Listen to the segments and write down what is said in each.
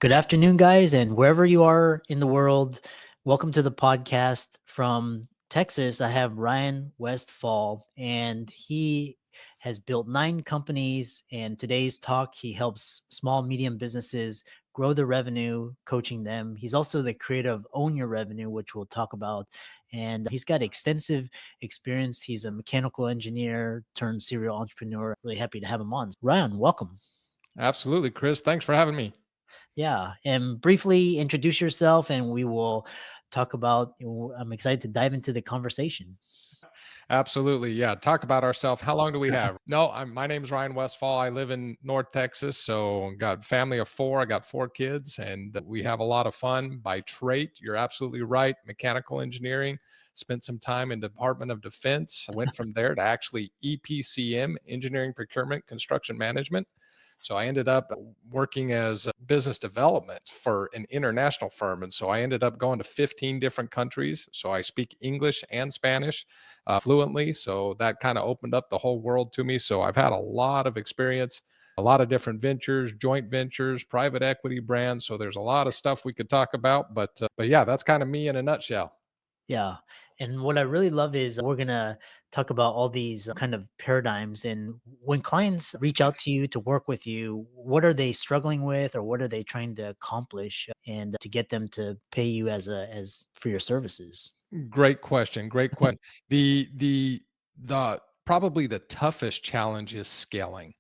Good afternoon, guys, and wherever you are in the world, welcome to the podcast from Texas. I have Rion Westfall, and he has built 9 companies. And today's talk, he helps small, medium businesses grow their revenue, coaching them. He's also the creator of Own Your Revenue, which we'll talk about. And he's got extensive experience. He's a mechanical engineer turned serial entrepreneur. Really happy to have him on. Rion, welcome. Absolutely, Chris. Thanks for having me. Yeah, and briefly introduce yourself, and we will talk about. I'm excited to dive into the conversation. Absolutely. Yeah. Talk about ourselves. How long do we have? No, my name is Rion Westfall. I live in North Texas. So got family of four. I got 4 kids and we have a lot of fun by trait. You're absolutely right. Mechanical engineering. Spent some time in Department of Defense. I went from there to actually EPCM, engineering procurement, construction management. So I ended up working as business development for an international firm. And so I ended up going to 15 different countries. So I speak English and Spanish fluently. So that kind of opened up the whole world to me. So I've had a lot of experience, a lot of different ventures, joint ventures, private equity brands. So there's a lot of stuff we could talk about. But yeah, that's kind of me in a nutshell. Yeah, and what I really love is we're gonna talk about all these kind of paradigms. And when clients reach out to you to work with you, what are they struggling with, or what are they trying to accomplish, and to get them to pay you as for your services? Great question. Great question. The probably the toughest challenge is scaling,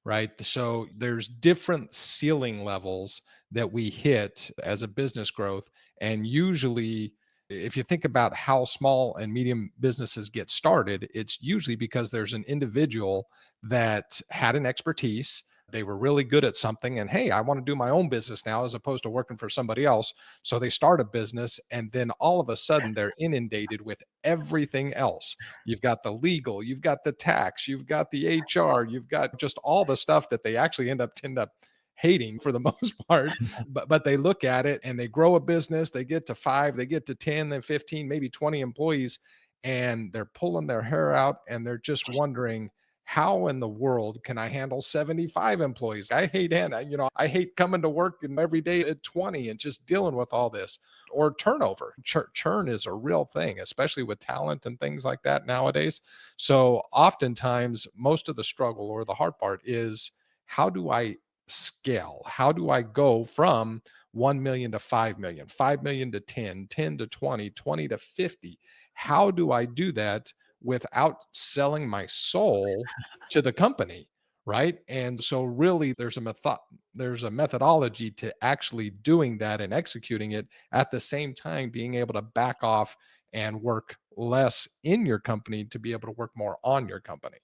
right? So there's different ceiling levels that we hit as a business growth. And usually, if you think about how small and medium businesses get started, it's usually because there's an individual that had an expertise. They were really good at something, and hey, I want to do my own business now as opposed to working for somebody else. So they start a business, and then all of a sudden they're inundated with everything else. You've got the legal, you've got the tax, you've got the HR, you've got just all the stuff that they actually tend up hating for the most part. But they look at it and they grow a business, they get to 5, they get to 10, then 15, maybe 20 employees, and they're pulling their hair out and they're just wondering, how in the world can I handle 75 employees? I hate coming to work and every day at 20 and just dealing with all this or turnover. Churn is a real thing, especially with talent and things like that nowadays. So oftentimes, most of the struggle or the hard part is, how do I scale? How do I go from 1 million to 5 million, 5 million to 10, 10 to 20, 20 to 50? How do I do that without selling my soul to the company? Right. And so really there's a methodology to actually doing that and executing it at the same time being able to back off and work less in your company to be able to work more on your company.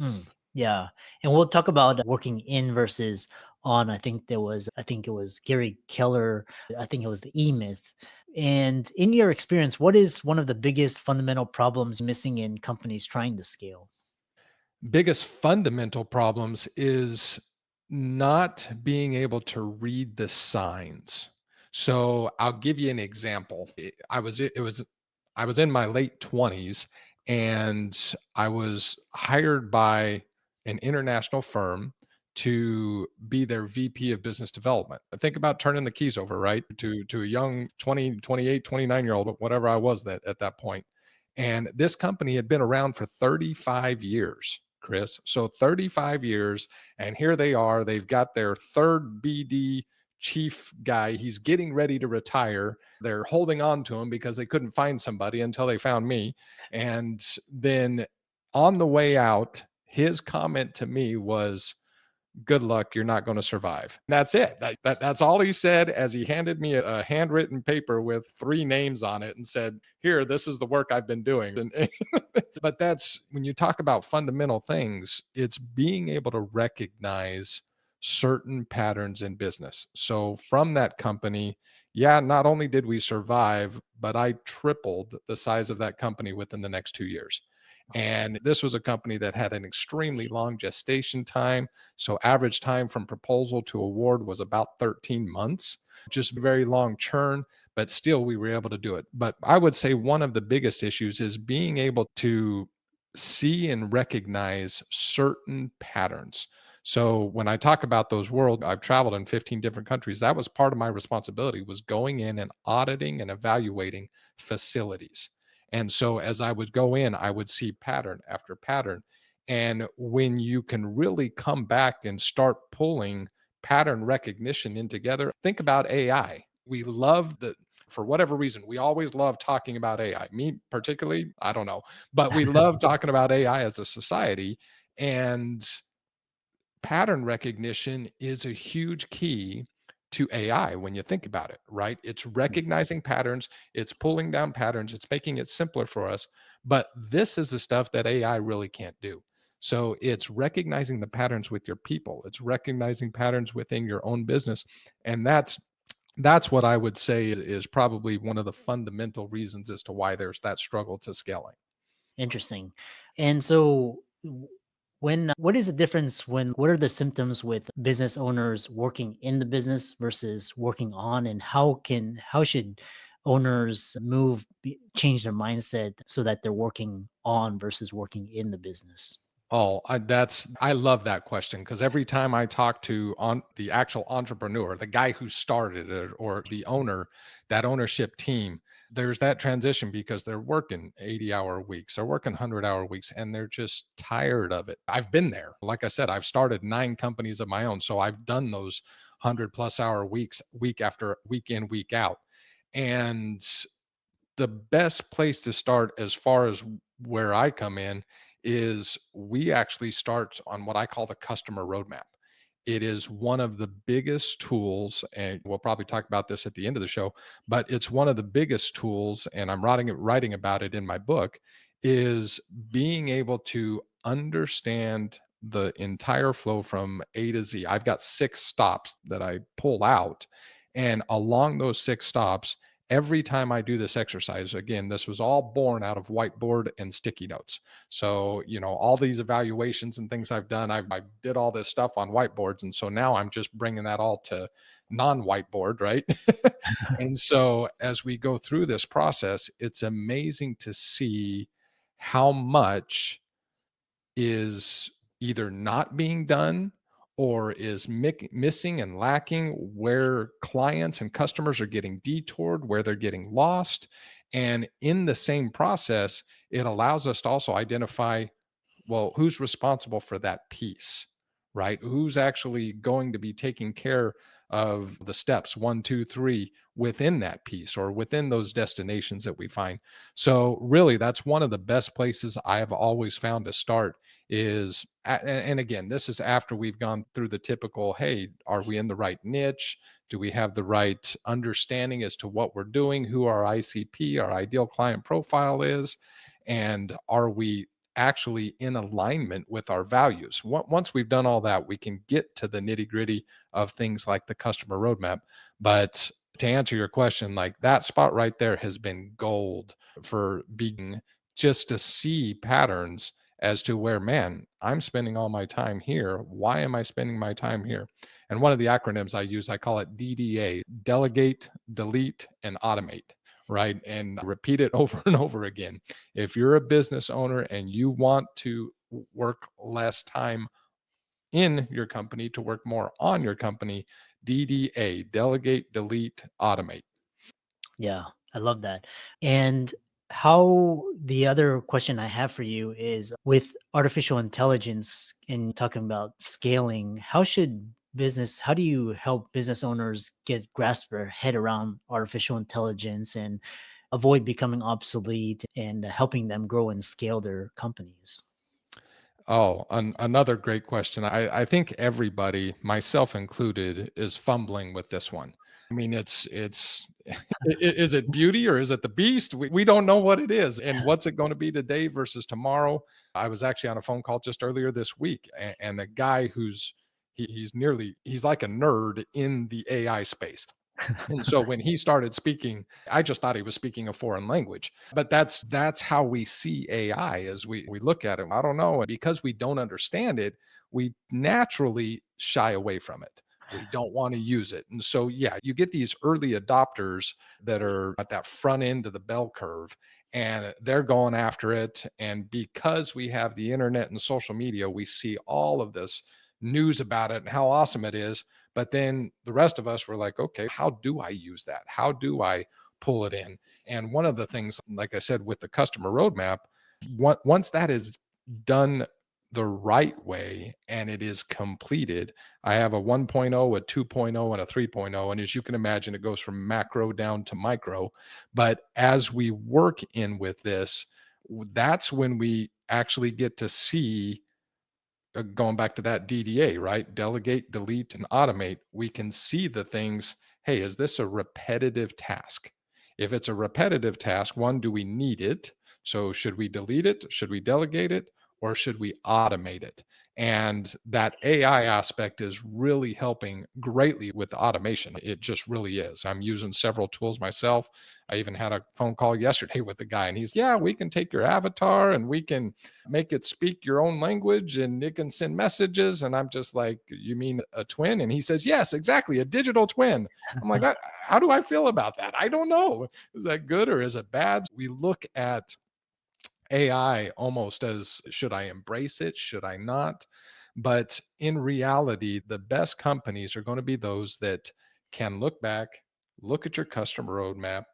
Mm, yeah, and we'll talk about working in versus on. I think it was Gary Keller. I think it was the E Myth. And in your experience, what is one of the biggest fundamental problems missing in companies trying to scale? Biggest fundamental problems is not being able to read the signs. So I'll give you an example. I was in my late 20s and I was hired by an international firm to be their VP of business development. Think about turning the keys over, right? To a young 20, 28, 29-year old, whatever I was that at that point. And this company had been around for 35 years, Chris. So 35 years. And here they are. They've got their third BD chief guy. He's getting ready to retire. They're holding on to him because they couldn't find somebody until they found me. And then on the way out, his comment to me was, good luck, you're not going to survive. And that's it. That's all he said as he handed me a handwritten paper with 3 names on it and said, here, this is the work I've been doing. But that's when you talk about fundamental things, it's being able to recognize certain patterns in business. So from that company, yeah, not only did we survive, but I tripled the size of that company within the next 2 years. And this was a company that had an extremely long gestation time. So average time from proposal to award was about 13 months, just very long churn, but still we were able to do it. But I would say one of the biggest issues is being able to see and recognize certain patterns. So when I talk about those world, I've traveled in 15 different countries. That was part of my responsibility, was going in and auditing and evaluating facilities. And so as I would go in, I would see pattern after pattern. And when you can really come back and start pulling pattern recognition in together, think about AI. We love the, for whatever reason, we always love talking about AI. Me particularly, I don't know, but we love talking about AI as a society. And pattern recognition is a huge key to AI when you think about it, right? It's recognizing patterns, it's pulling down patterns, it's making it simpler for us. But this is the stuff that AI really can't do. So it's recognizing the patterns with your people, it's recognizing patterns within your own business. And that's what I would say is probably one of the fundamental reasons as to why there's that struggle to scaling. Interesting. And so, what is the difference what are the symptoms with business owners working in the business versus working on, and how should owners change their mindset so that they're working on versus working in the business? Oh, I love that question because every time I talk to on the actual entrepreneur, the guy who started it or the owner, that ownership team, there's that transition because they're working 80-hour weeks, they're working 100-hour weeks, and they're just tired of it. I've been there. Like I said, I've started 9 companies of my own, so I've done those 100+ hour weeks, week after week in, week out. And the best place to start as far as where I come in is we actually start on what I call the customer roadmap. It is one of the biggest tools, and we'll probably talk about this at the end of the show, but it's one of the biggest tools, and I'm writing about it in my book, is being able to understand the entire flow from A to Z. I've got 6 stops that I pull out, and along those 6 stops, every time I do this exercise, again, this was all born out of whiteboard and sticky notes. So, all these evaluations and things I've done, I did all this stuff on whiteboards. And so now I'm just bringing that all to non whiteboard, right? And so as we go through this process, it's amazing to see how much is either not being done or is missing and lacking, where clients and customers are getting detoured, where they're getting lost. And in the same process, it allows us to also identify, well, who's responsible for that piece, right? Who's actually going to be taking care of the steps 1, 2, 3 within that piece or within those destinations that we find. So really, that's one of the best places I have always found to start is, and again, this is after we've gone through the typical, hey, are we in the right niche? Do we have the right understanding as to what we're doing, who our ICP, our ideal client profile is? And are we actually in alignment with our values? Once we've done all that, we can get to the nitty gritty of things like the customer roadmap. But to answer your question, like that spot right there has been gold for being, just to see patterns as to where, man, I'm spending all my time here. Why am I spending my time here? And one of the acronyms I use, I call it DDA: delegate, delete, and automate, right? And repeat it over and over again. If you're a business owner and you want to work less time in your company to work more on your company, DDA: delegate, delete, automate. Yeah, I love that. And how the other question I have for you is, with artificial intelligence and talking about scaling, how do you help business owners grasp their head around artificial intelligence and avoid becoming obsolete and helping them grow and scale their companies? Oh, another great question. I think everybody, myself included, is fumbling with this one. I mean, is it beauty or is it the beast? We don't know what it is. And what's it going to be today versus tomorrow? I was actually on a phone call just earlier this week, and the guy he's like a nerd in the AI space. And so when he started speaking, I just thought he was speaking a foreign language. But that's how we see AI as we look at it. I don't know. And because we don't understand it, we naturally shy away from it. We don't want to use it. And so yeah, you get these early adopters that are at that front end of the bell curve, and they're going after it. And because we have the internet and social media, we see all of this news about it and how awesome it is. But then the rest of us were like, okay, how do I use that? How do I pull it in? And one of the things, like I said, with the customer roadmap, once that is done the right way and it is completed, I have a 1.0, a 2.0, and a 3.0. And as you can imagine, it goes from macro down to micro. But as we work in with this, that's when we actually get to see, going back to that DDA, right? Delegate, delete, and automate. We can see the things. Hey, is this a repetitive task? If it's a repetitive task, one, do we need it? So, should we delete it? Should we delegate it? Or should we automate it? And that AI aspect is really helping greatly with automation. It just really is. I'm using several tools myself. I even had a phone call yesterday with the guy, and he's, yeah, we can take your avatar and we can make it speak your own language and it can send messages. And I'm just like, you mean a twin? And he says, yes, exactly, a digital twin. I'm like, how do I feel about that? I don't know. Is that good or is it bad? We look at AI almost as, should I embrace it? Should I not? But in reality, the best companies are going to be those that can look back, look at your customer roadmap,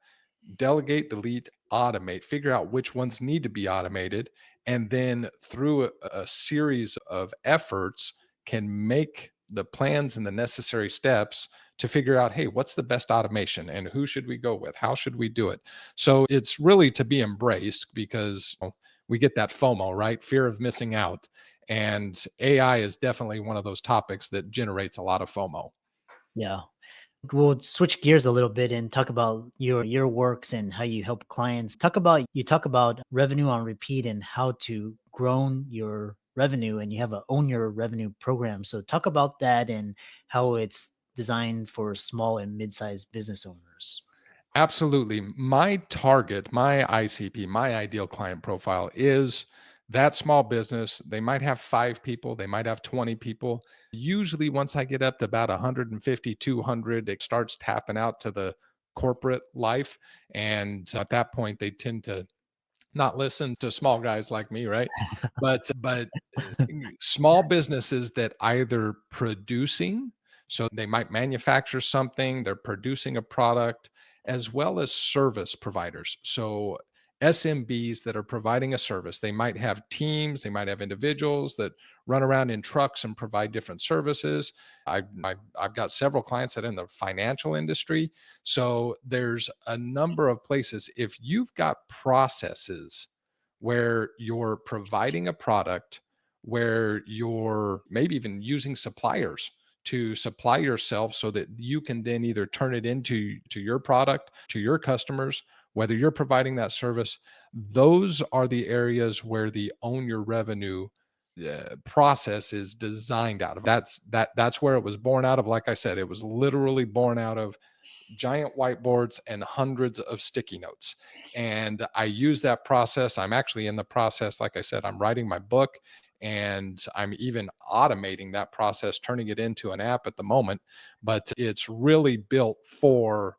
delegate, delete, automate, figure out which ones need to be automated, and then through a series of efforts can make the plans and the necessary steps to figure out, hey, what's the best automation and who should we go with? How should we do it? So it's really to be embraced because we get that FOMO, right? Fear of missing out. And AI is definitely one of those topics that generates a lot of FOMO. Yeah. We'll switch gears a little bit and talk about your works and how you help clients. Talk about revenue on repeat and how to grow your revenue, and you have a own your revenue program. So talk about that and how it's designed for small and mid-sized business owners. Absolutely. My target, my ICP, my ideal client profile is that small business. They might have 5 people, they might have 20 people. Usually, once I get up to about 150, 200, it starts tapping out to the corporate life. And at that point, they tend to not listen to small guys like me, right? Small businesses that either producing, so they might manufacture something, they're producing a product, as well as service providers. So SMBs that are providing a service, they might have teams, they might have individuals that run around in trucks and provide different services. I've got several clients that are in the financial industry. So there's a number of places. If you've got processes where you're providing a product, where you're maybe even using suppliers to supply yourself so that you can then either turn it into your product to your customers, whether you're providing that service, those are the areas where the own your revenue process is designed out of. That's where it was born out of. Like I said, it was literally born out of giant whiteboards and hundreds of sticky notes. And I use that process. I'm actually in the process, like I said, I'm writing my book and I'm even automating that process, turning it into an app at the moment. But it's really built for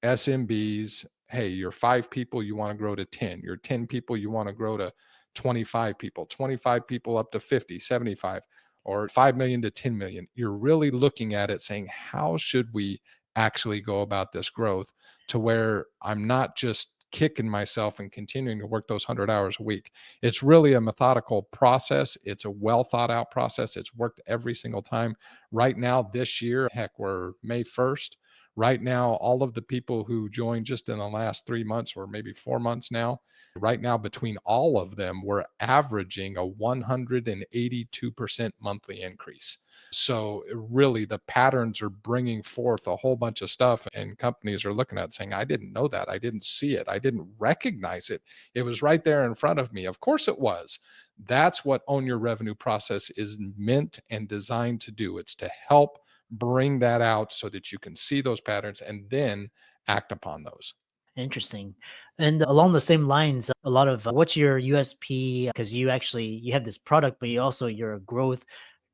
SMBs. Hey, you're 5 people, you want to grow to 10. You're 10 people, you want to grow to 25 people, 25 people up to 50, 75, or 5 million to 10 million. You're really looking at it saying, how should we actually go about this growth to where I'm not just kicking myself and continuing to work those 100 hours a week. It's really a methodical process. It's a well thought out process. It's worked every single time. Right now, this year, heck, we're May 1st. Right now, all of the people who joined just in the last 3 months or maybe 4 months now, right now, between all of them, we're averaging a 182% monthly increase. So really, the patterns are bringing forth a whole bunch of stuff, and companies are looking at it saying, I didn't know that. I didn't see it. I didn't recognize it. It was right there in front of me. Of course it was. That's what Own Your Revenue process is meant and designed to do. It's to help bring that out so that you can see those patterns and then act upon those. Interesting. And along the same lines, a lot of what's your USP? Because you have this product, but you're a growth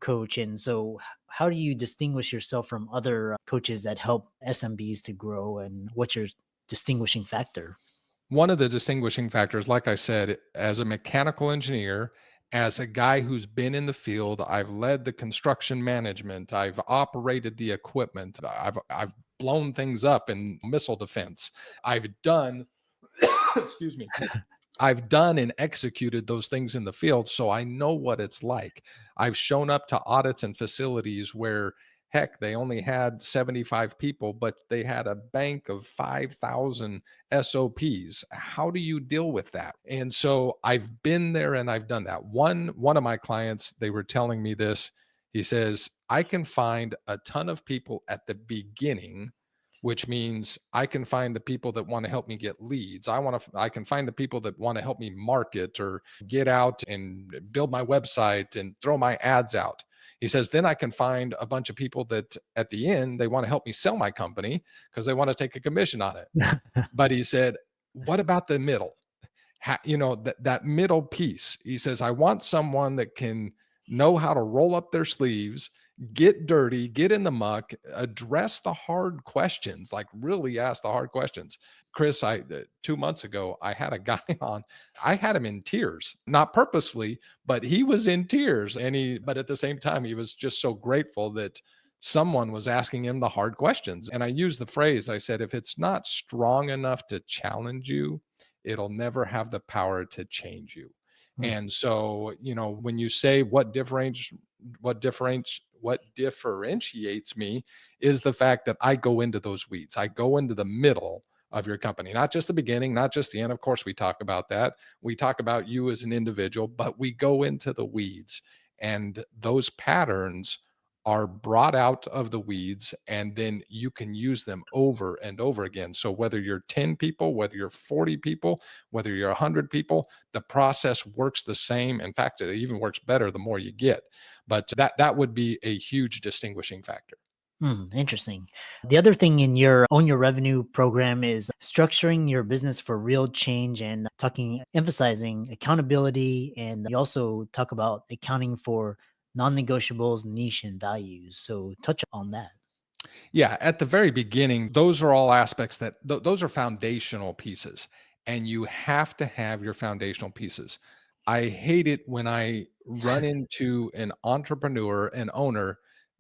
coach, and so how do you distinguish yourself from other coaches that help SMBs to grow? And what's your distinguishing factor? One of the distinguishing factors, like I said, as a mechanical engineer as a guy who's been in the field, I've led the construction management, I've operated the equipment, I've blown things up in missile defense. I've done excuse me. I've done and executed those things in the field, so I know what it's like. I've shown up to audits and facilities where, heck, they only had 75 people, but they had a bank of 5,000 SOPs. How do you deal with that? And so I've been there and I've done that. One of my clients, they were telling me this. He says, "I can find a ton of people at the beginning, which means I can find the people that want to help me get leads. I can find the people that want to help me market or get out and build my website and throw my ads out." He says, then I can find a bunch of people that at the end, they want to help me sell my company because they want to take a commission on it. But he said, what about the middle? That middle piece. He says, I want someone that can know how to roll up their sleeves, get dirty, get in the muck, address the hard questions, like really ask the hard questions. Chris, I 2 months ago, I had a guy on. I had him in tears, not purposefully, but he was in tears, but at the same time, he was just so grateful that someone was asking him the hard questions. And I used the phrase, I said, if it's not strong enough to challenge you, it'll never have the power to change you. Mm, And so, when you say what differentiates me is the fact that I go into those weeds. I go into the middle of your company, not just the beginning, not just the end. Of course, we talk about that. We talk about you as an individual, but we go into the weeds. And those patterns are brought out of the weeds, and then you can use them over and over again. So whether you're 10 people, whether you're 40 people, whether you're 100 people, the process works the same. In fact, it even works better the more you get. But that would be a huge distinguishing factor. interesting. The other thing in your Own Your Revenue program is structuring your business for real change and emphasizing accountability. And you also talk about accounting for non-negotiables, niche, and values. So touch on that. Yeah, at the very beginning, those are all aspects those are foundational pieces, and you have to have your foundational pieces. I hate it when I run into an entrepreneur, an owner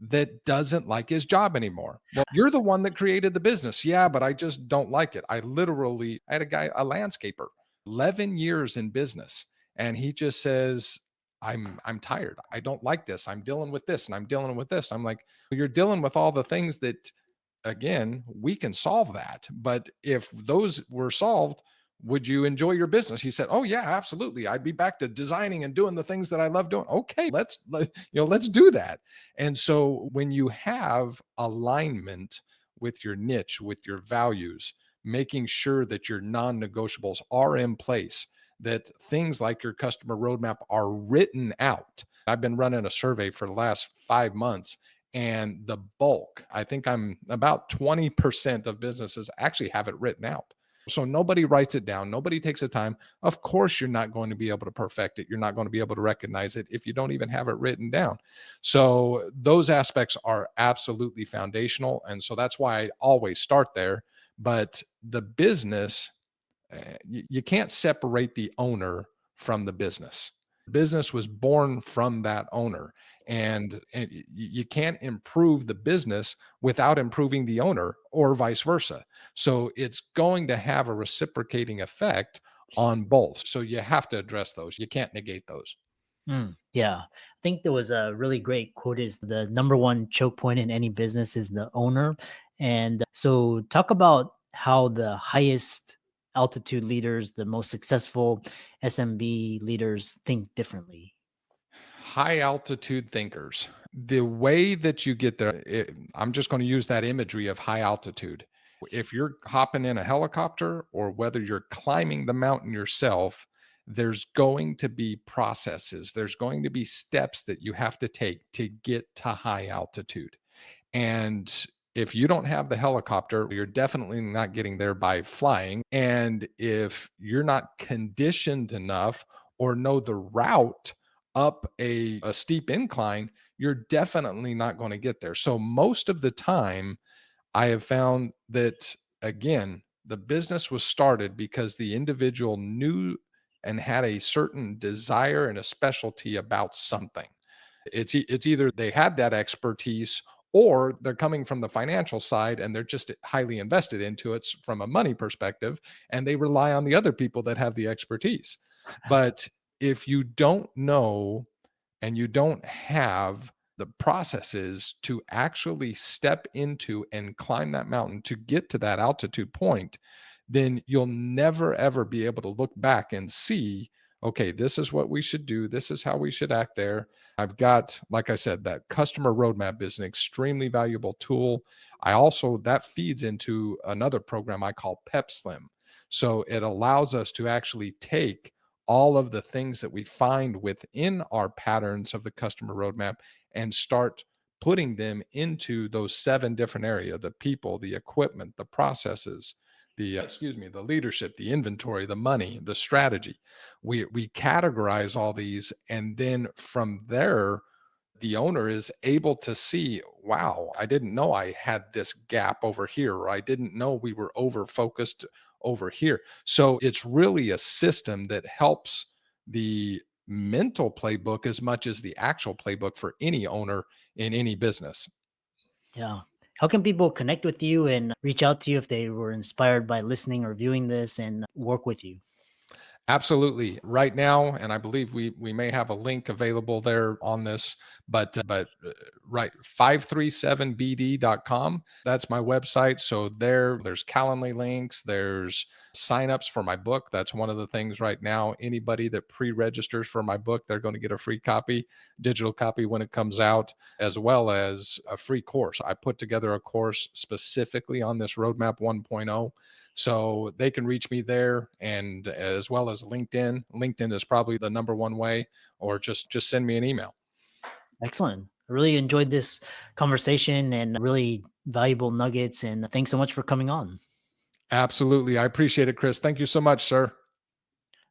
that doesn't like his job anymore. Well, you're the one that created the business. Yeah, but I just don't like it. I had a landscaper, 11 years in business, and he just says, I'm tired. I don't like this. I'm dealing with this and I'm dealing with this. I'm like, you're dealing with all the things that, again, we can solve that, but if those were solved, would you enjoy your business? He said, oh yeah, absolutely, I'd be back to designing and doing the things that I love doing. Okay, let's do that. And so when you have alignment with your niche, with your values, making sure that your non-negotiables are in place, that things like your customer roadmap are written out. I've been running a survey for the last 5 months, and the bulk, I think I'm about 20% of businesses actually have it written out. So nobody writes it down. Nobody takes the time. Of course, you're not going to be able to perfect it. You're not going to be able to recognize it if you don't even have it written down. So those aspects are absolutely foundational. And so that's why I always start there. But the business, you can't separate the owner from the business. Business was born from that owner, and you can't improve the business without improving the owner, or vice versa. So it's going to have a reciprocating effect on both. So you have to address those. You can't negate those. Yeah. I think there was a really great quote is the number one choke point in any business is the owner. And so talk about how the highest altitude leaders, the most successful SMB leaders think differently. High altitude thinkers. The way that you get there, I'm just going to use that imagery of high altitude. If you're hopping in a helicopter or whether you're climbing the mountain yourself, there's going to be processes, there's going to be steps that you have to take to get to high altitude. And if you don't have the helicopter, you're definitely not getting there by flying. And if you're not conditioned enough or know the route up a steep incline, you're definitely not going to get there. So, most of the time, I have found that, again, the business was started because the individual knew and had a certain desire and a specialty about something. It's either they had that expertise, or they're coming from the financial side and they're just highly invested into it from a money perspective, and they rely on the other people that have the expertise. But if you don't know and you don't have the processes to actually step into and climb that mountain to get to that altitude point, then you'll never ever be able to look back and see, okay, this is what we should do. This is how we should act there. I've got, like I said, that customer roadmap is an extremely valuable tool. I also, that feeds into another program I call Pep Slim. So it allows us to actually take all of the things that we find within our patterns of the customer roadmap and start putting them into those 7 different areas: the people, the equipment, the processes, the leadership, the inventory, the money, the strategy. We categorize all these, and then from there the owner is able to see, wow, I didn't know I had this gap over here, or I didn't know we were over focused over here. So it's really a system that helps the mental playbook as much as the actual playbook for any owner in any business. Yeah. How can people connect with you and reach out to you if they were inspired by listening or viewing this and work with you? Absolutely. Right now, and I believe we may have a link available there on this, right, 537bd.com. That's my website. So there's Calendly links, there's signups for my book. That's one of the things right now. Anybody that pre-registers for my book, they're going to get a free copy, digital copy when it comes out, as well as a free course. I put together a course specifically on this Roadmap 1.0. So they can reach me there, and as well as LinkedIn. LinkedIn is probably the number one way, or just send me an email. Excellent. I really enjoyed this conversation and really valuable nuggets. And thanks so much for coming on. Absolutely. I appreciate it, Chris. Thank you so much, sir.